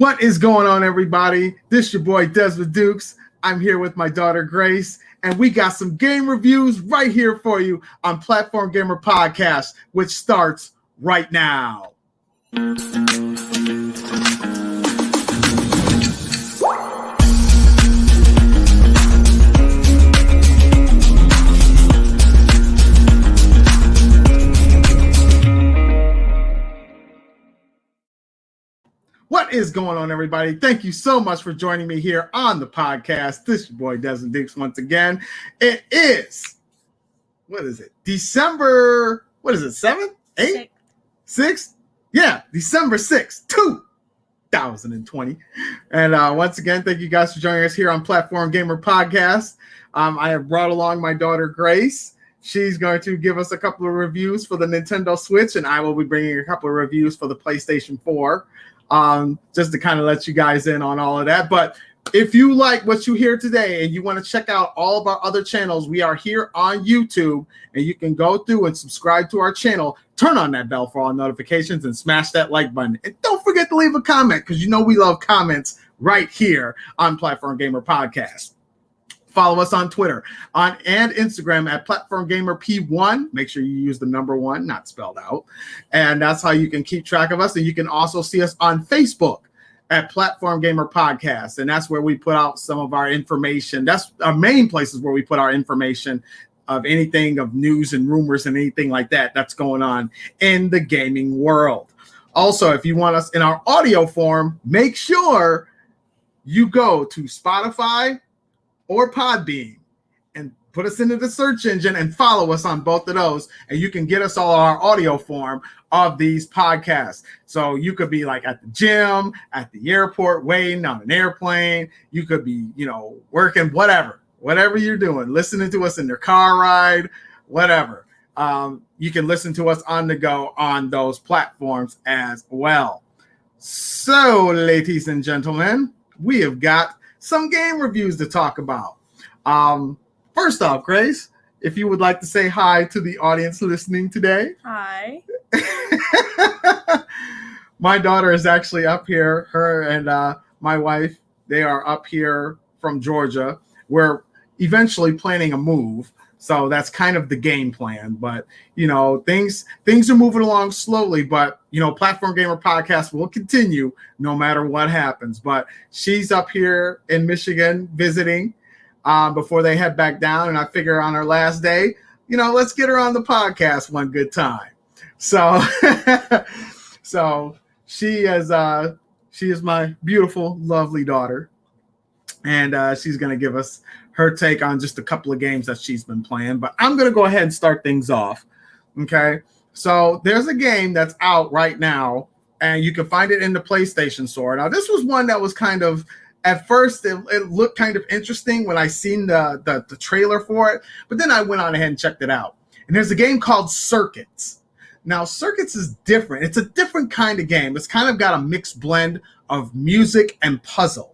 What is going on, everybody? This your boy Desmond Dukes. I'm here with my daughter Grace, and we got some game reviews right here for you on Platform Gamer Podcast, which starts right now. What is going on, everybody? Thank you so much for joining me here on the podcast. This is your boy Desmond Dukes once again. It is, December, 7th? 8th? 6th? Yeah, December 6th, 2020. And once again, thank you guys for joining us here on Platform Gamer Podcast. I have brought along my daughter Grace. She's going to give us a couple of reviews for the Nintendo Switch, and I will be bringing a couple of reviews for the PlayStation 4. Just to kind of let you guys in on all of that. But if you like what you hear today and you want to check out all of our other channels, we are here on YouTube, and you can go through and subscribe to our channel, turn on that bell for all notifications, and smash that like button. And don't forget to leave a comment, because you know we love comments right here on Platform Gamer Podcast. Follow us on Twitter and Instagram at Platform Gamer P1. Make sure you use the number 1, not spelled out. And that's how you can keep track of us. And you can also see us on Facebook at Platform Gamer Podcast. And that's where we put out some of our information. That's our main places where we put our information of anything of news and rumors and anything like that that's going on in the gaming world. Also, if you want us in our audio form, make sure you go to Spotify or Podbean and put us into the search engine and follow us on both of those, and you can get us all our audio form of these podcasts. So you could be like at the gym, at the airport, waiting on an airplane. You could be, working, whatever you're doing, listening to us in your car ride, whatever. You can listen to us on the go on those platforms as well. So, ladies and gentlemen, we have got some game reviews to talk about. First off, Grace, if you would like to say hi to the audience listening today. Hi. My daughter is actually up here. Her and my wife, they are up here from Georgia. We're eventually planning a move. So that's kind of the game plan. But, things are moving along slowly. But, Platform Gamer Podcast will continue no matter what happens. But she's up here in Michigan visiting before they head back down. And I figure on her last day, let's get her on the podcast one good time. So, so she is my beautiful, lovely daughter. And she's going to give us her take on just a couple of games that she's been playing. But I'm going to go ahead and start things off. Okay. So there's a game that's out right now, and you can find it in the PlayStation Store. Now, this was one that was kind of, at first, it looked kind of interesting when I seen the trailer for it. But then I went on ahead and checked it out. And there's a game called Circuits. Now, Circuits is different. It's a different kind of game. It's kind of got a mixed blend of music and puzzle.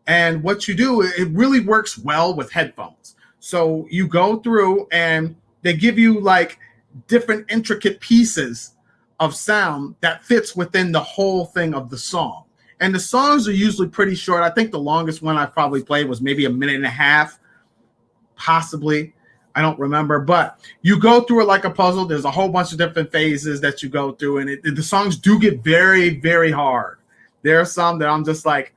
And what you do, it really works well with headphones. So you go through and they give you like different intricate pieces of sound that fits within the whole thing of the song. And the songs are usually pretty short. I think the longest one I probably played was maybe a minute and a half, possibly. I don't remember. But you go through it like a puzzle. There's a whole bunch of different phases that you go through. And the songs do get very, very hard. There are some that I'm just like,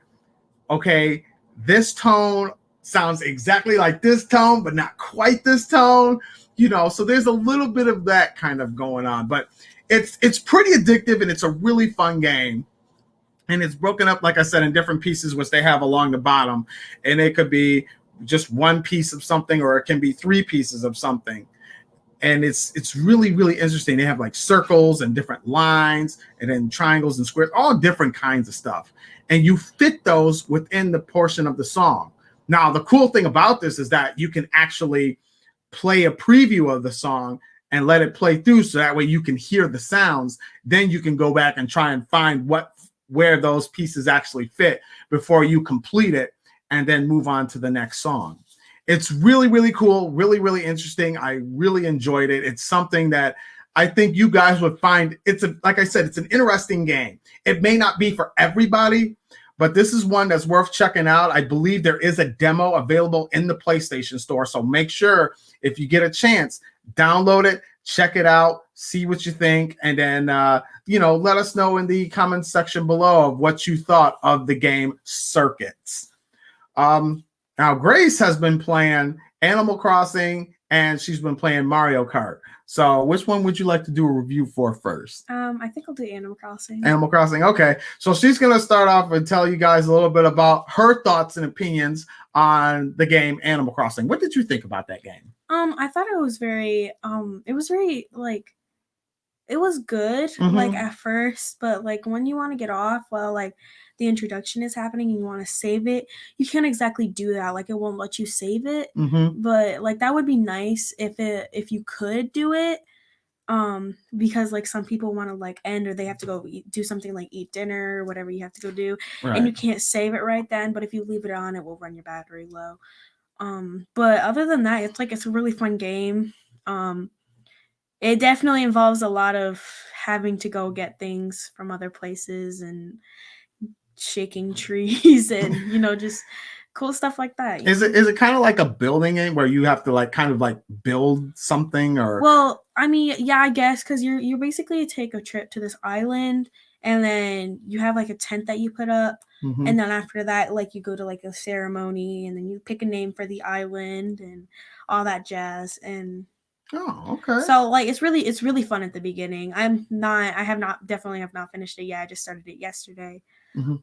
okay, this tone sounds exactly like this tone, but not quite this tone, so there's a little bit of that kind of going on, but it's pretty addictive, and it's a really fun game. And it's broken up, like I said, in different pieces, which they have along the bottom, and it could be just one piece of something, or it can be 3 pieces of something. And it's really, really interesting. They have like circles and different lines, and then triangles and squares, all different kinds of stuff. And you fit those within the portion of the song. Now, the cool thing about this is that you can actually play a preview of the song and let it play through, so that way you can hear the sounds. Then you can go back and try and find where those pieces actually fit before you complete it, and then move on to the next song. It's really, really cool, really, really interesting. I really enjoyed it. It's something that I think you guys would find like I said, it's an interesting game. It may not be for everybody, but this is one that's worth checking out. I believe there is a demo available in the PlayStation Store. So make sure if you get a chance, download it, check it out, see what you think, and then let us know in the comments section below of what you thought of the game Circuits. Now Grace has been playing Animal Crossing and she's been playing Mario Kart. So which one would you like to do a review for first? I think I'll do Animal Crossing. Animal Crossing. Okay. So she's going to start off and tell you guys a little bit about her thoughts and opinions on the game Animal Crossing. What did you think about that game? I thought it was very like, it was good, like at first, but like when you want to get off while like the introduction is happening and you want to save it, you can't exactly do that. Like it won't let you save it, but like that would be nice if you could do it, because like some people want to like end or they have to go do something like eat dinner or whatever you have to go do, and you can't save it right then. But if you leave it on, it will run your battery low. But other than that, it's a really fun game. It definitely involves a lot of having to go get things from other places and shaking trees and just cool stuff like that. Is it kind of like a building game where you have to like kind of like build something? Or well, I mean, yeah, I guess, because you basically take a trip to this island and then you have like a tent that you put up, and then after that, like you go to like a ceremony and then you pick a name for the island and all that jazz. And oh, okay. So like it's really fun at the beginning. I have not finished it yet. I just started it yesterday.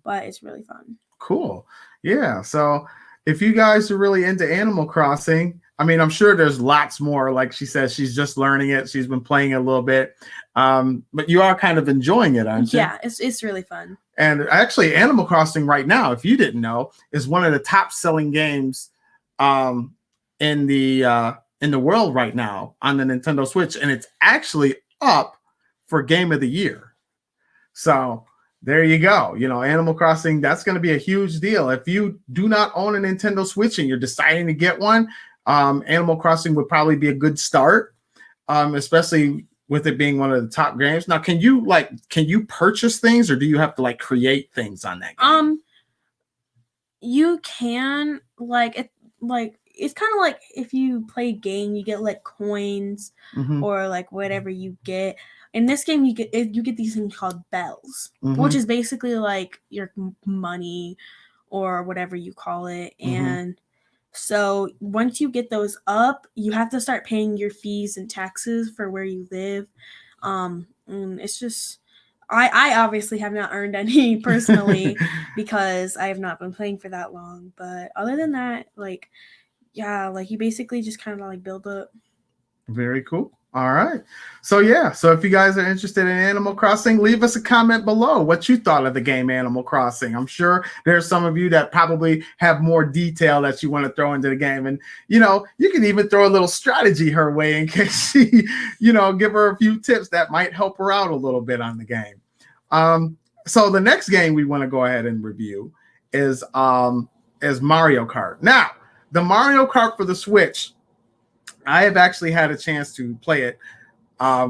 But it's really fun. Cool. Yeah. So if you guys are really into Animal Crossing, I mean, I'm sure there's lots more. Like she says, she's just learning it. She's been playing it a little bit. But you are kind of enjoying it, aren't you? Yeah, it's really fun. And actually, Animal Crossing right now, if you didn't know, is one of the top selling games in the world right now on the Nintendo Switch. And it's actually up for Game of the Year. So there you go. Animal Crossing, that's going to be a huge deal. If you do not own a Nintendo Switch and you're deciding to get one, Animal Crossing would probably be a good start, especially with it being one of the top games. Now, can you purchase things, or do you have to like create things on that game? You can it's kind of like if you play a game, you get like coins or like whatever you get. In this game, you get these things called bells, which is basically like your money or whatever you call it. And so once you get those up, you have to start paying your fees and taxes for where you live. And it's just, I obviously have not earned any personally because I have not been playing for that long. But other than that, like, yeah, like you basically just kind of like build up. Very cool. All right. So yeah, so if you guys are interested in Animal Crossing, leave us a comment below what you thought of the game Animal Crossing. I'm sure there's some of you that probably have more detail that you want to throw into the game. And, you can even throw a little strategy her way in case she, give her a few tips that might help her out a little bit on the game. So the next game we want to go ahead and review is Mario Kart. Now, the Mario Kart for the Switch, I have actually had a chance to play it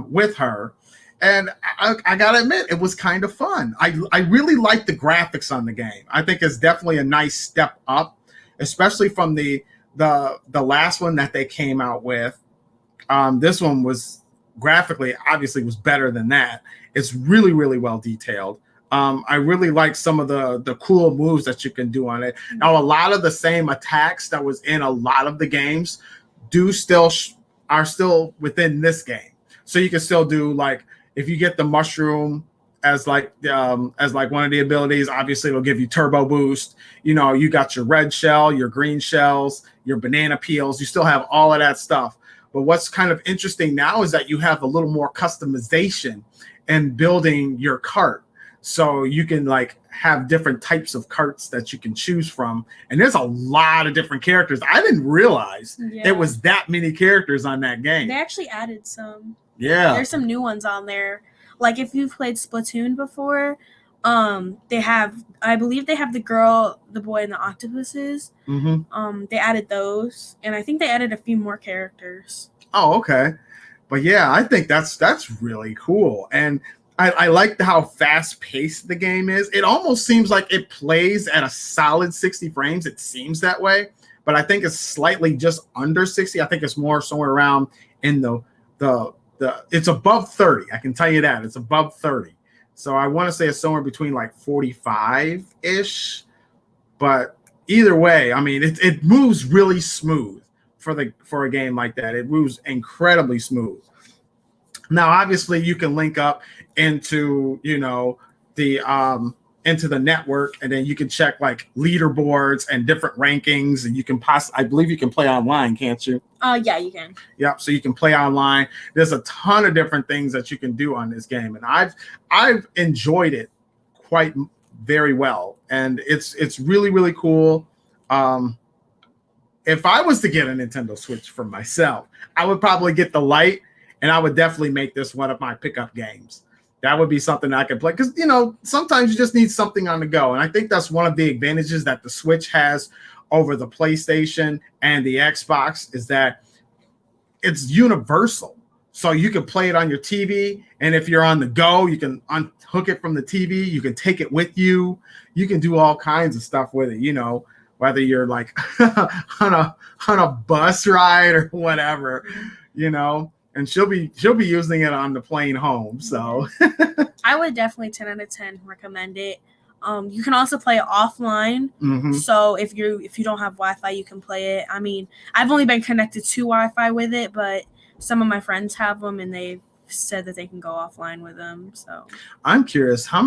with her, and I gotta admit, it was kind of fun. I really like the graphics on the game. I think it's definitely a nice step up, especially from the last one that they came out with. This one was graphically, obviously, was better than that. It's really, really well detailed. I really like some of the cool moves that you can do on it. Now, a lot of the same attacks that was in a lot of the games are still within this game. So you can still do, like, if you get the mushroom as one of the abilities, obviously it'll give you turbo boost. You got your red shell, your green shells, your banana peels. You still have all of that stuff. But what's kind of interesting now is that you have a little more customization in building your cart. So you can like have different types of carts that you can choose from. And there's a lot of different characters. I didn't realize it was that many characters on that game. They actually added some. Yeah. There's some new ones on there. Like if you've played Splatoon before, I believe they have the girl, the boy, and the octopuses. They added those. And I think they added a few more characters. Oh, okay. But yeah, I think that's really cool. And I like how fast paced the game is. It almost seems like it plays at a solid 60 frames. It seems that way, but I think it's slightly just under 60. I think it's more somewhere around in the it's above 30. I can tell you that. It's above 30. So I want to say it's somewhere between like 45-ish. But either way, I mean, it moves really smooth for a game like that. It moves incredibly smooth. Now, obviously, you can link up into into the network, and then you can check like leaderboards and different rankings, and you can I believe you can play online, can't you? Yeah, you can. Yep. So you can play online. There's a ton of different things that you can do on this game, and I've enjoyed it quite very well, and it's really, really cool. If I was to get a Nintendo Switch for myself, I would probably get the Lite, and I would definitely make this one of my pickup games. That would be something I could play because, sometimes you just need something on the go. And I think that's one of the advantages that the Switch has over the PlayStation and the Xbox is that it's universal. So you can play it on your TV. And if you're on the go, you can unhook it from the TV. You can take it with you. You can do all kinds of stuff with it, whether you're like on a bus ride or whatever, and she'll be using it on the plane home. So I would definitely 10 out of 10 recommend it. You can also play it offline. Mm-hmm. So if you don't have Wi-Fi, you can play it. I mean, I've only been connected to Wi-Fi with it, but some of my friends have them and they've said that they can go offline with them. So I'm curious, I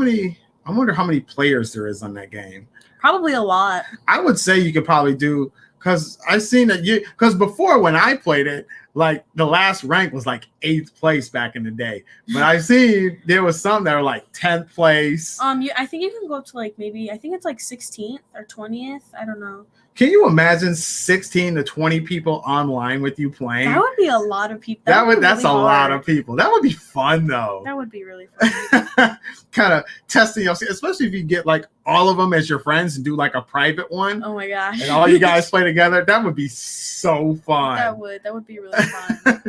wonder how many players there is on that game. Probably a lot. I would say you could probably do, because I've seen that because before when I played it, like the last rank was like 8th place back in the day. But I see there was some that were like 10th place. I think you can go up to like maybe, I think it's like 16th or 20th. I don't know. Can you imagine 16 to 20 people online with you playing? That would be a lot of people. That's a lot of people. That would be fun though. That would be really fun. Kind of testing yourself, especially if you get like all of them as your friends and do like a private one. Oh my gosh. And all you guys play together. That would be so fun. That would be really fun.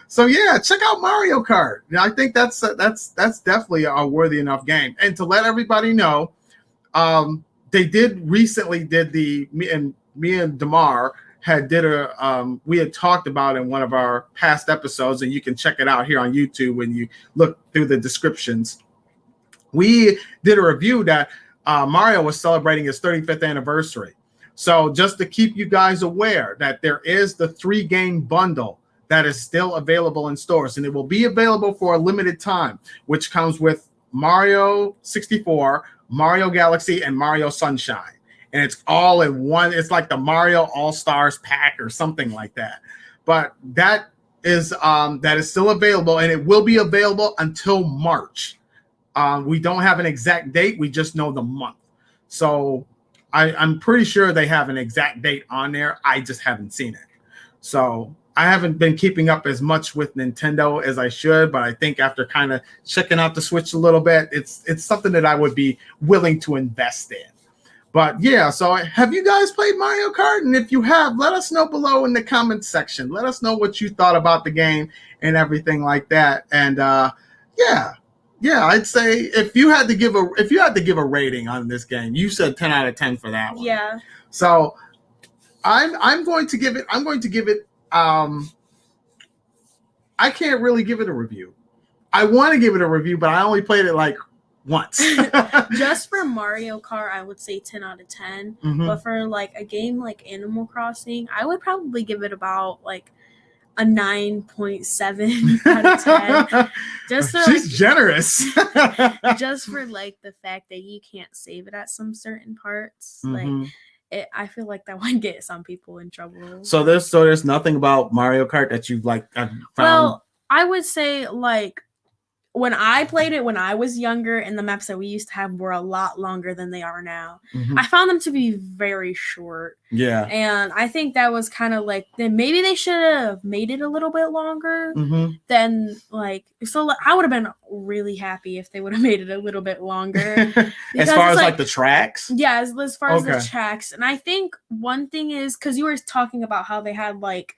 So yeah, check out Mario Kart. I think that's definitely a worthy enough game. And to let everybody know, they recently did me and Damar we had talked about in one of our past episodes, and you can check it out here on YouTube when you look through the descriptions. We did a review that Mario was celebrating his 35th anniversary. So just to keep you guys aware that there is the 3-game bundle that is still available in stores, and it will be available for a limited time, which comes with Mario 64, Mario Galaxy, and Mario Sunshine. And it's all in one. It's like the Mario All-Stars pack or something like that. But that is still available, and it will be available until March. We don't have an exact date. We just know the month. So I'm pretty sure they have an exact date on there. I just haven't seen it. So I haven't been keeping up as much with Nintendo as I should, but I think after kind of checking out the Switch a little bit, it's something that I would be willing to invest in. But yeah, so have you guys played Mario Kart? And if you have, let us know below in the comments section. Let us know what you thought about the game and everything like that. And yeah, I'd say if you had to give a rating on this game, you said 10 out of 10 for that one. Yeah. So I'm going to give it. I can't really give it a review. I want to give it a review, but I only played it like once. Just for Mario Kart, I would say 10 out of 10. Mm-hmm. But for like a game like Animal Crossing, I would probably give it about like a 9.7 out of 10. Just for, she's generous. Just for like the fact that you can't save it at some certain parts. Mm-hmm. Like I feel like that would get some people in trouble. So there's nothing about Mario Kart that you've like found. Well, I would say like when I played it when I was younger, and the maps that we used to have were a lot longer than they are now. Mm-hmm. I found them to be very short. Yeah. And I think that was kind of like, then maybe they should have made it a little bit longer than like, so I would have been really happy if they would have made it a little bit longer. As far as like the tracks? Yeah, as far as the tracks. And I think one thing is, because you were talking about how they had like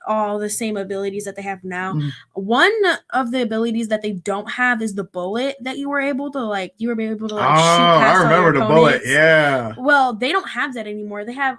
all the same abilities that they have now. Mhm. One of the abilities that they don't have is the bullet that you were able to shoot Oh, past I all your remember the bullet. opponents. Yeah. Well, they don't have that anymore. They have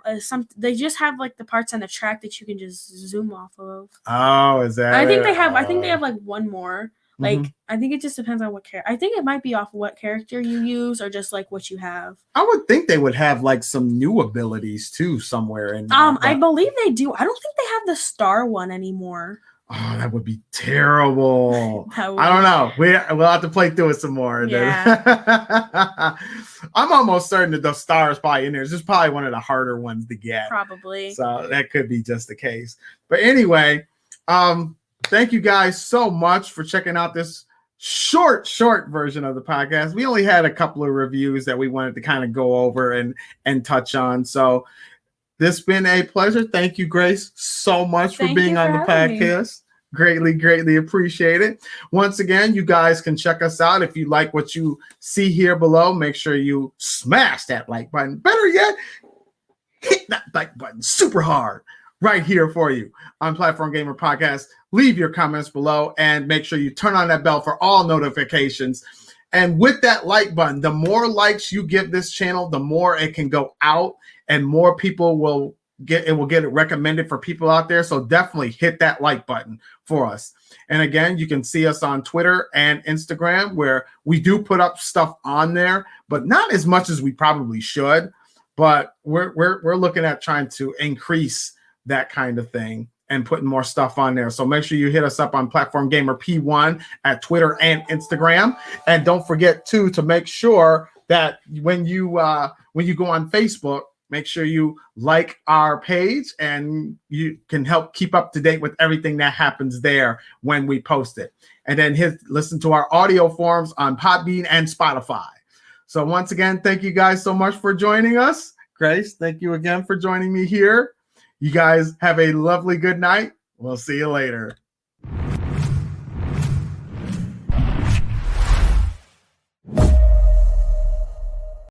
they just have like the parts on the track that you can just zoom off of. Oh, is that? I think they it? have like one more. Like Mhm. I think it just depends on what character. I think it might be off of what character you use or just like what you have. I would think they would have like some new abilities too somewhere in there. I believe they do. I don't think they have the star one anymore. Oh, that would be terrible. That would I don't be- know. We'll have to play through it some more. Yeah. I'm almost certain that the star is probably in there. It's just probably one of the harder ones to get. Probably. So that could be just the case. But anyway, thank you guys so much for checking out this short version of the podcast. We only had a couple of reviews that we wanted to kind of go over and touch on. So this has been a pleasure. Thank you, Grace, so much for being on the podcast. Greatly appreciate it. Once again, you guys can check us out. If you like what you see here below, make sure you smash that like button. Better yet, hit that like button super hard right here for you on Platform Gamer Podcast. Leave your comments below and make sure you turn on that bell for all notifications. And with that like button, the more likes you give this channel, the more it can go out and more people will get it recommended for people out there. So definitely hit that like button for us. And again, you can see us on Twitter and Instagram where we do put up stuff on there, but not as much as we probably should. But we're looking at trying to increase that kind of thing and putting more stuff on there. So make sure you hit us up on Platform Gamer P1 at Twitter and Instagram. And don't forget too to make sure that when you go on Facebook, make sure you like our page and you can help keep up to date with everything that happens there when we post it. And then listen to our audio forms on Podbean and Spotify. So once again, thank you guys so much for joining us. Grace, thank you again for joining me here. You guys have a lovely good night. We'll see you later.